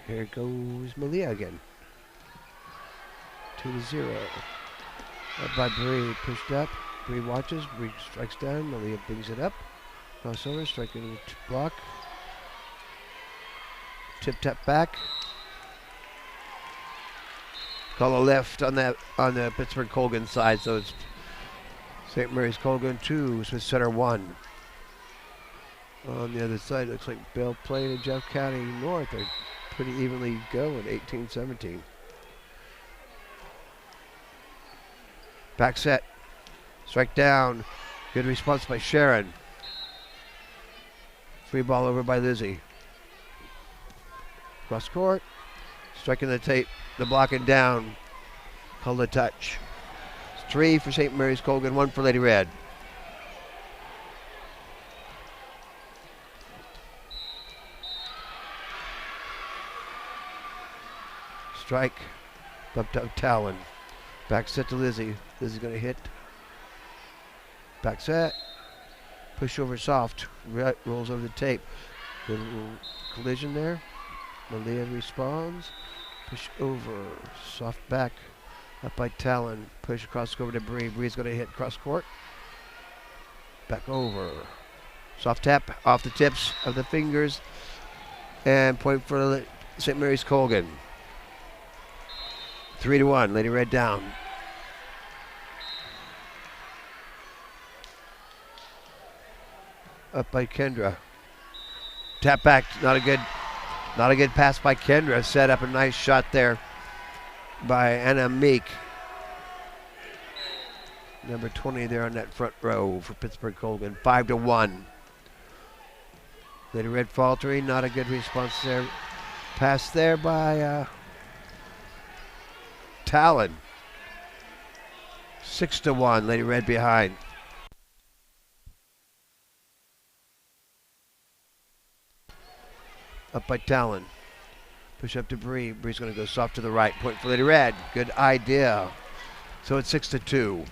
Here goes Malia again. 2-0. Up by Bree, pushed up. Bree watches, Bree strikes down, Malia brings it up. Crossover, striking the block. Tip tap back. Call a left on the Pittsburg Colgan side, so it's St. Mary's Colgan 2, Smith Center 1. On the other side, looks like Belle Plain and Jeff County North are pretty evenly going, 18-17. Back set. Strike down. Good response by Sharon. Free ball over by Lizzie. Cross court. Striking the tape. The blocking down. Called a touch. It's 3 for St. Mary's Colgan, 1 for Lady Red. Strike. Bumped up Talon. Back set to Lizzie. Lizzie's going to hit. Back set. Push over soft. Rolls over the tape. Good little collision there. Malia responds. Push over. Soft back. Up by Talon. Push across over to Bree. Bree's going to hit cross court. Back over. Soft tap off the tips of the fingers. And point for St. Mary's Colgan. 3-1. Lady Red down. Up by Kendra. Tap back. Not a good pass by Kendra. Set up a nice shot there by Anna Meek. Number 20 there on that front row for Pittsburg Colgan. 5-1. Lady Red faltering. Not a good response there. Pass there by Talon. 6-1. Lady Red behind. Up by Talon. Push up to Bree. Bree's going to go soft to the right. Point for Lady Red. Good idea. So it's 6-2.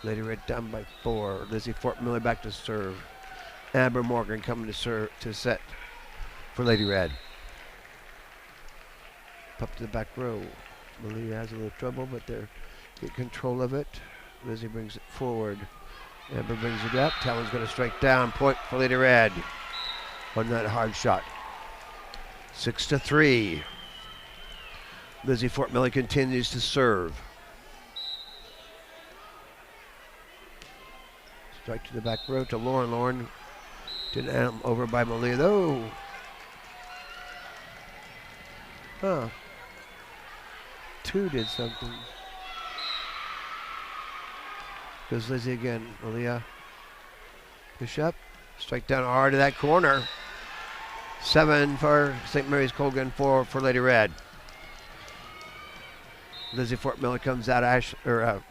Lady Red down by 4. Lizzie Fort Miller back to serve. Amber Morgan coming to serve to set for Lady Red. Up to the back row. Malia has a little trouble, but they get control of it. Lizzie brings it forward. Amber brings it up. Talon's going to strike down. Point for Lady Red on that hard shot. 6-3. Lizzie Fort Miller continues to serve. Strike to the back row to Lauren. Lauren didn't over by Malia though. Huh. 2 did something. Goes Lizzie again. Malia. Push up. Strike down hard to that corner. 7 for St. Mary's Colgan, 4 for Lady Red. Lizzie Fort Miller comes out. Jesselyn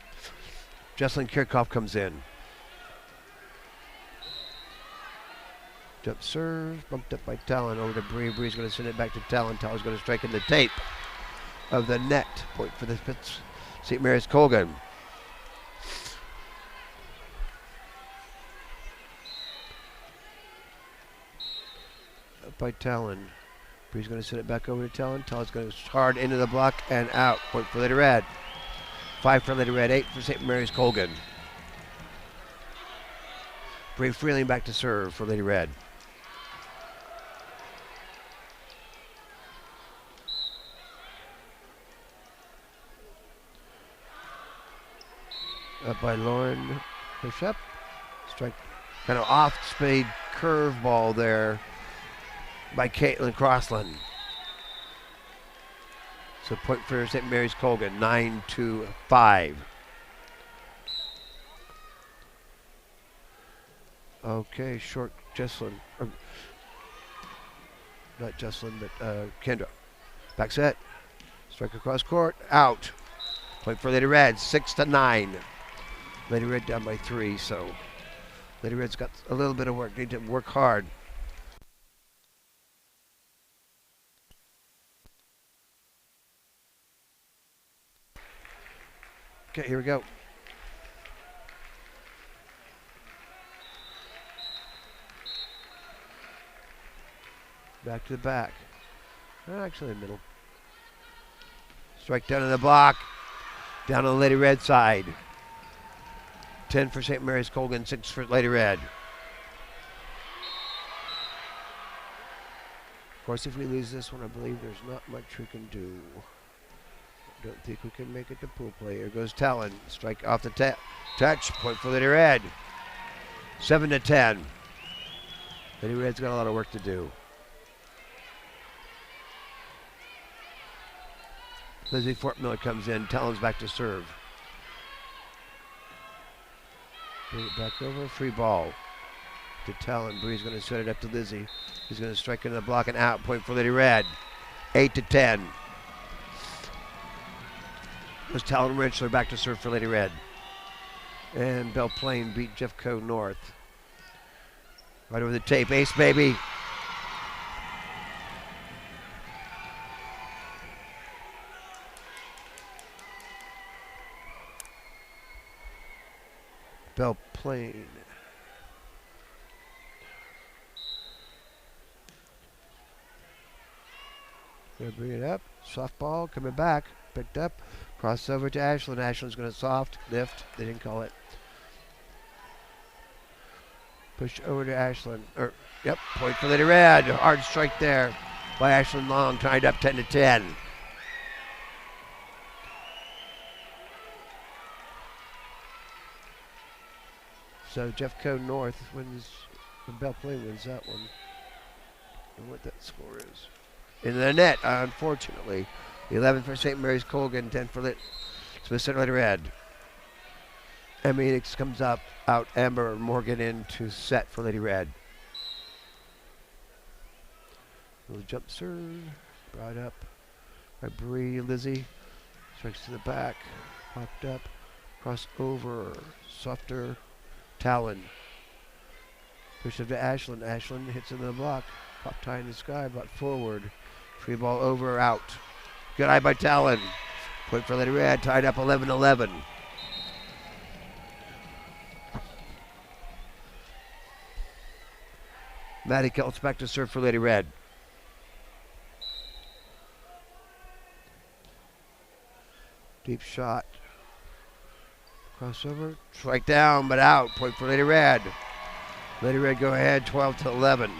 Kirchhoff comes in. Jump serve, bumped up by Talon over to Bree. Bree's going to send it back to Talon. Talon's going to strike in the tape of the net. Point for the St. Mary's Colgan. Up by Talon. Bree's going to send it back over to Talon. Talon's going to hard into the block and out. Point for Lady Red. 5 for Lady Red, 8 for St. Mary's Colgan. Bree Freeling back to serve for Lady Red. Up by Lauren. Push up. Strike. Kind of off-speed curveball there by Caitlin Crossland. So point for St. Mary's Colgan, 9-5. Okay, short Jesselyn. Not Jesselyn, but Kendra. Back set. Strike across court. Out. Point for Lady Red, 6-9. Lady Red down by 3, so Lady Red's got a little bit of work. Need to work hard. Okay, here we go. Back to the back. Actually, middle. Strike down in the block. Down on the Lady Red side. 10 for St. Mary's Colgan, 6 for Lady Red. Of course, if we lose this one, I believe there's not much we can do. Don't think we can make it to pool play. Here goes Talon. Strike off the touch. Point for Lady Red. 7-10. Lady Red's got a lot of work to do. Lizzie Fort Miller comes in. Talon's back to serve. Bring it back over. Free ball to Talon. Bree's going to set it up to Lizzie. He's going to strike into the block and out. Point for Lady Red. 8-10. Was Talon Rentschler back to serve for Lady Red. And Belle Plaine beat Jeffco North. Right over the tape. Ace, baby. Belle Plaine. Gonna bring it up. Softball coming back. Picked up. Crossover to Ashland. Ashland's gonna soft lift. They didn't call it. Push over to Ashland. Yep, point for Lady Red. Hard strike there by Ashland Long. Tied up 10-10. So Jeffco North wins. Belle Plaine wins that one. And what that score is. In the net, unfortunately. 11 for St. Mary's Colgan, 10 for Smith Center Lady Red. Emmy comes out Amber Morgan in to set for Lady Red. Little jump serve, brought up by Bree Lizzie. Strikes to the back, popped up, cross over, softer, Talon. Push up to Ashland. Ashland hits into the block. Pop tie in the sky, brought forward. Free ball over, out. Good eye by Talon. Point for Lady Red, tied up 11-11. Maddie Keltz back to serve for Lady Red. Deep shot. Crossover. Strike down, but out. Point for Lady Red. Lady Red go ahead, 12-11.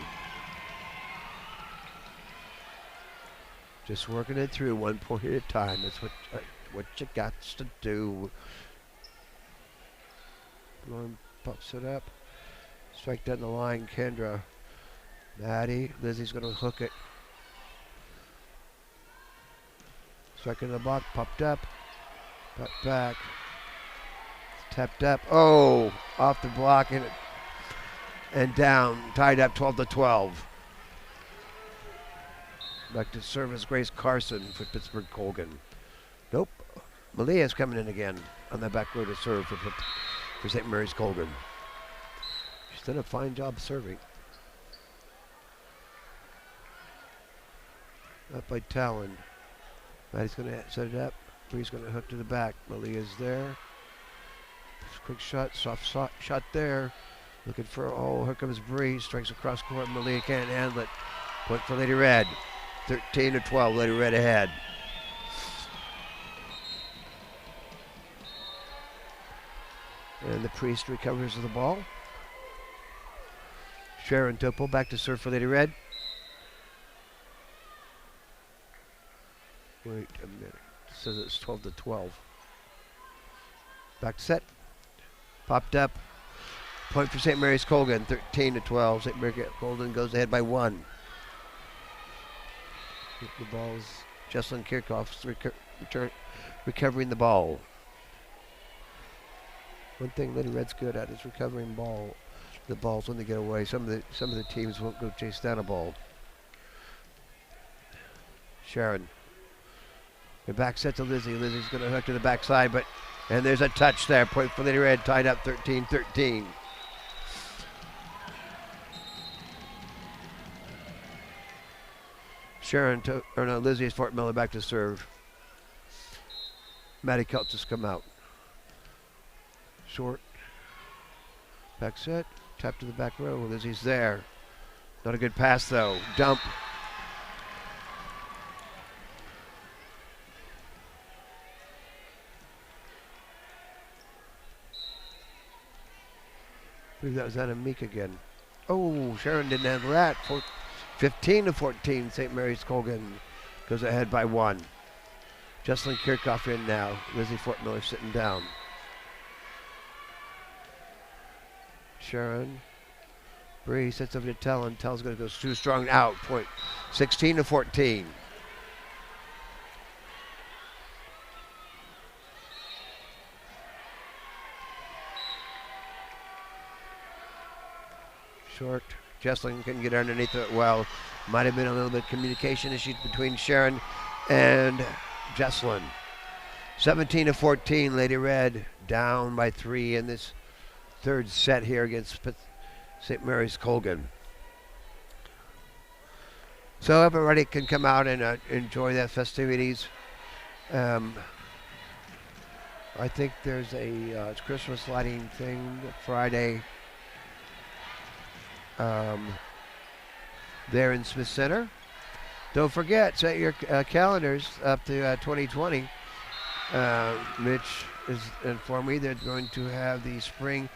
Just working it through 1 point at a time. That's what you got to do. Lauren pops it up. Strike down the line, Kendra. Maddie, Lizzie's going to hook it. Strike in the block, popped up. Got back. Tapped up. Oh, off the block and down. Tied up 12-12. Back to service Grace Carson for Pittsburg Colgan. Nope. Malia's coming in again on the back row to serve for St. Mary's Colgan. She's done a fine job serving. Up by Talon. Maddie's going to set it up. Bree's going to hook to the back. Malia's there. Quick shot, soft shot there. Looking for, here comes Bree. Strikes across court. Malia can't handle it. Point for Lady Red. 13-12. Lady Red ahead. And the Priest recovers the ball. Sharon Topo back to serve for Lady Red. Wait a minute. It says it's 12-12. Back to set. Popped up. Point for St. Mary's Colgan. 13-12. St. Mary's Colgan goes ahead by 1. The ball is Jesselyn Kirchhoff's recovering the ball. One thing Lady Red's good at is recovering the balls when they get away. Some of the teams won't go chase down a ball. Sharon. The back set to Lizzie. Lizzie's going to hook to the backside, and there's a touch there. Point for Lady Red, tied up 13-13. Lizzie's Fort Miller back to serve. Maddie Keltz has come out. Short. Back set. Tap to the back row. Lizzie's there. Not a good pass though. Dump. I believe that was Anna Meek again. Oh, Sharon didn't handle that. 15-14. St. Mary's Colgan goes ahead by 1. Jesselyn Kirchhoff in now. Lizzie Fort Miller sitting down. Sharon. Bree sets over to Tellin. Tellin's going to go too strong out. Point 16-14. Short. Jesselyn couldn't get underneath it well. Might have been a little bit of communication issues between Sharon and Jesselyn. 17-14. Lady Red down by 3 in this third set here against St. Mary's Colgan. So everybody can come out and enjoy their festivities. I think there's a Christmas lighting thing Friday there in Smith Center. Don't forget, set your calendars up to 2020. Mitch is informed me they're going to have the spring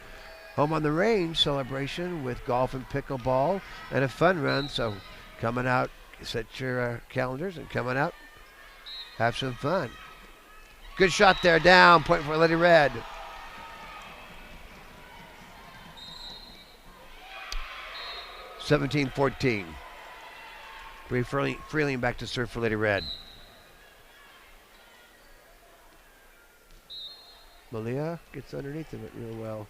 home on the range celebration with golf and pickleball and a fun run. So coming out, set your calendars and coming out, have some fun. Good shot there, down, point for Lady Red. (17-14). Bree Freeling back to serve for Lady Red. Malia gets underneath of it real well.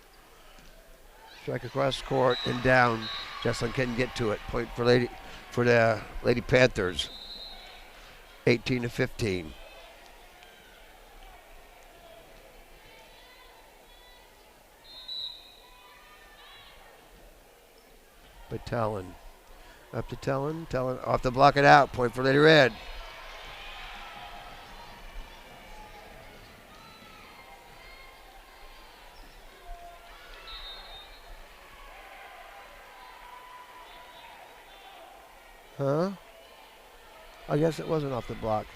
Strike across court and down. Jesslyn couldn't get to it. Point for the Lady Panthers. 18-15. But Talon. Up to Talon. Talon off the block it out. Point for Lady Red. Huh? I guess it wasn't off the block.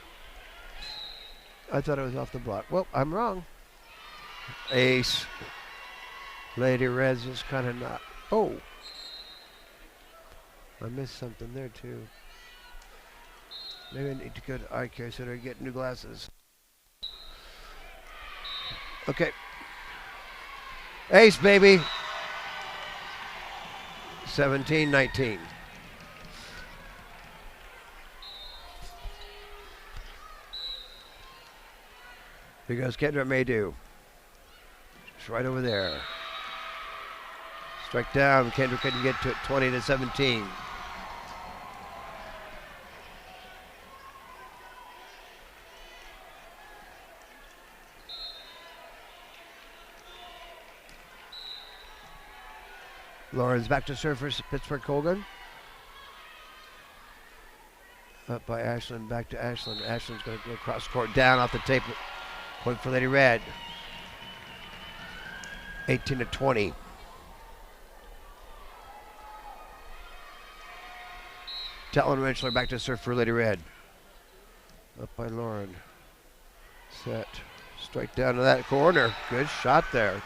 I thought it was off the block. Well, I'm wrong. Ace. Lady Red's is kind of not. Oh. I missed something there too. Maybe I need to go to eye care center and get new glasses. Okay. Ace, baby. 17-19. Here goes Kendra Maydew. It's right over there. Strike down. Kendra couldn't get to it. 20-17. Lauren's back to serve for Pittsburg Colgan. Up by Ashland, back to Ashland. Ashland's going to go across court, down off the tape. Point for Lady Red. 18-20. Talon Rentschler back to serve for Lady Red. Up by Lauren. Set. Strike down to that corner. Good shot there.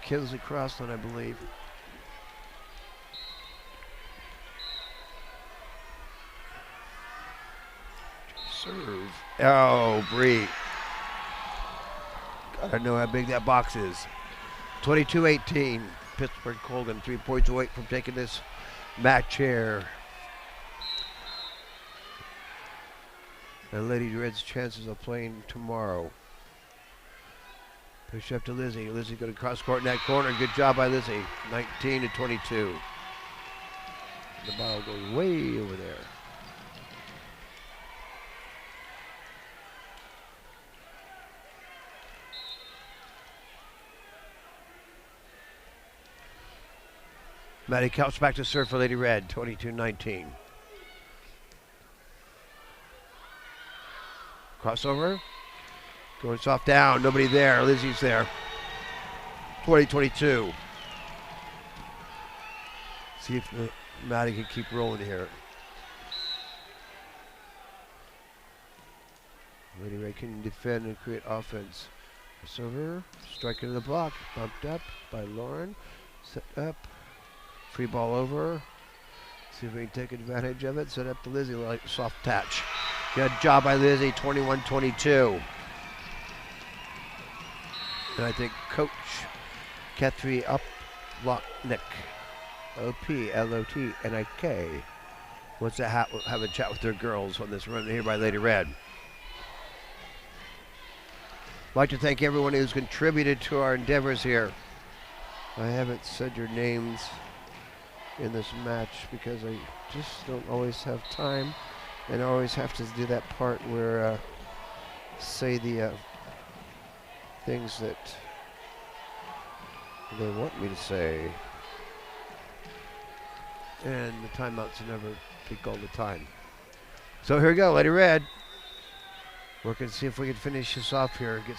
Kinsley Crossland, I believe. Serve. Oh, Bree. Gotta know how big that box is. 22-18. Pittsburg Colgan 3 points away from taking this match here. And Lady Red's chances of playing tomorrow. Push up to Lizzie. Lizzie going to cross court in that corner. Good job by Lizzie. 19-22. The ball goes way over there. Maddie Couch back to serve for Lady Red. 22-19. Crossover. Going soft down, nobody there. Lizzie's there. 20-22. See if Maddie can keep rolling here. Lady Red can defend and create offense. Crossover, strike into the block. Bumped up by Lauren. Set up. Free ball over. See if we can take advantage of it. Set up to Lizzie, like soft touch. Good job by Lizzie, 21-22. And I think Coach Kathy Oplotnik, O-P-L-O-T-N-I-K, wants to have a chat with their girls on this run here by Lady Red. I'd like to thank everyone who's contributed to our endeavors here. I haven't said your names in this match because I just don't always have time, and I always have to do that part where say the things that they want me to say, and the timeouts never peak all the time. So here we go, Lady Red. Working to see if we can finish this off here and get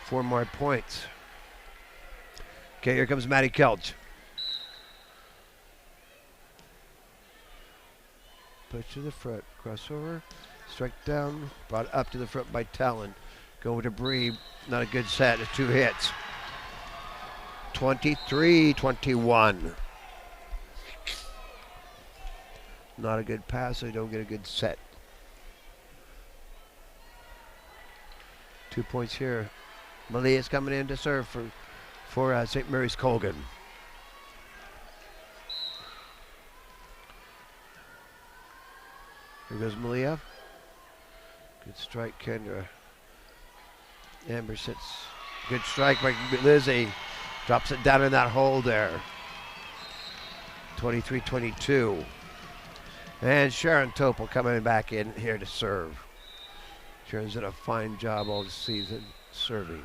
4 more points. Okay, here comes Maddie Kelch. Push to the front, crossover, strike down, brought up to the front by Talon. Go to Bree, not a good set, 2 hits. 23-21. Not a good pass, so you don't get a good set. 2 points here. Malia's coming in to serve for St. Mary's Colgan. Here goes Malia. Good strike, Kendra. Amber sits. Good strike by Lizzie. Drops it down in that hole there. 23-22. And Sharon Topol coming back in here to serve. Sharon's done a fine job all season serving.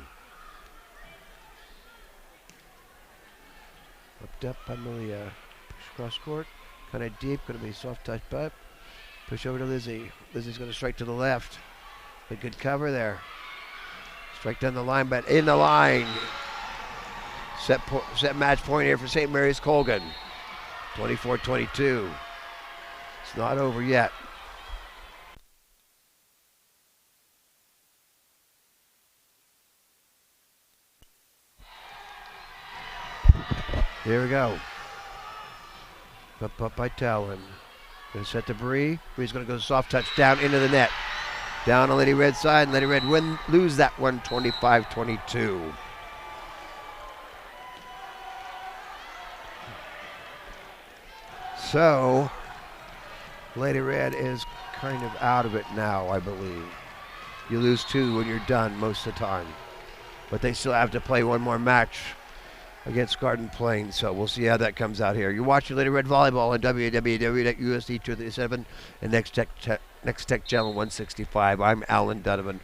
Up by Malia. Push cross court. Kind of deep. Going to be soft touch butt. Push over to Lizzie. Lizzie's going to strike to the left. A good cover there. Strike down the line, but in the line. Set match point here for St. Mary's Colgan. 24-22. It's not over yet. Here we go. Up by Talon. Going to set to Bree. Bree's going to go soft touch down into the net. Down on Lady Red's side, and Lady Red lose that one 25-22. So, Lady Red is kind of out of it now, I believe. You lose 2 when you're done most of the time. But they still have to play one more match against Garden Plains, so we'll see how that comes out here. You're watching Lady Red Volleyball on www.usd237 and Next Tech Channel 165. I'm Alan Donovan.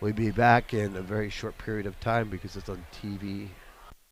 We'll be back in a very short period of time because it's on TV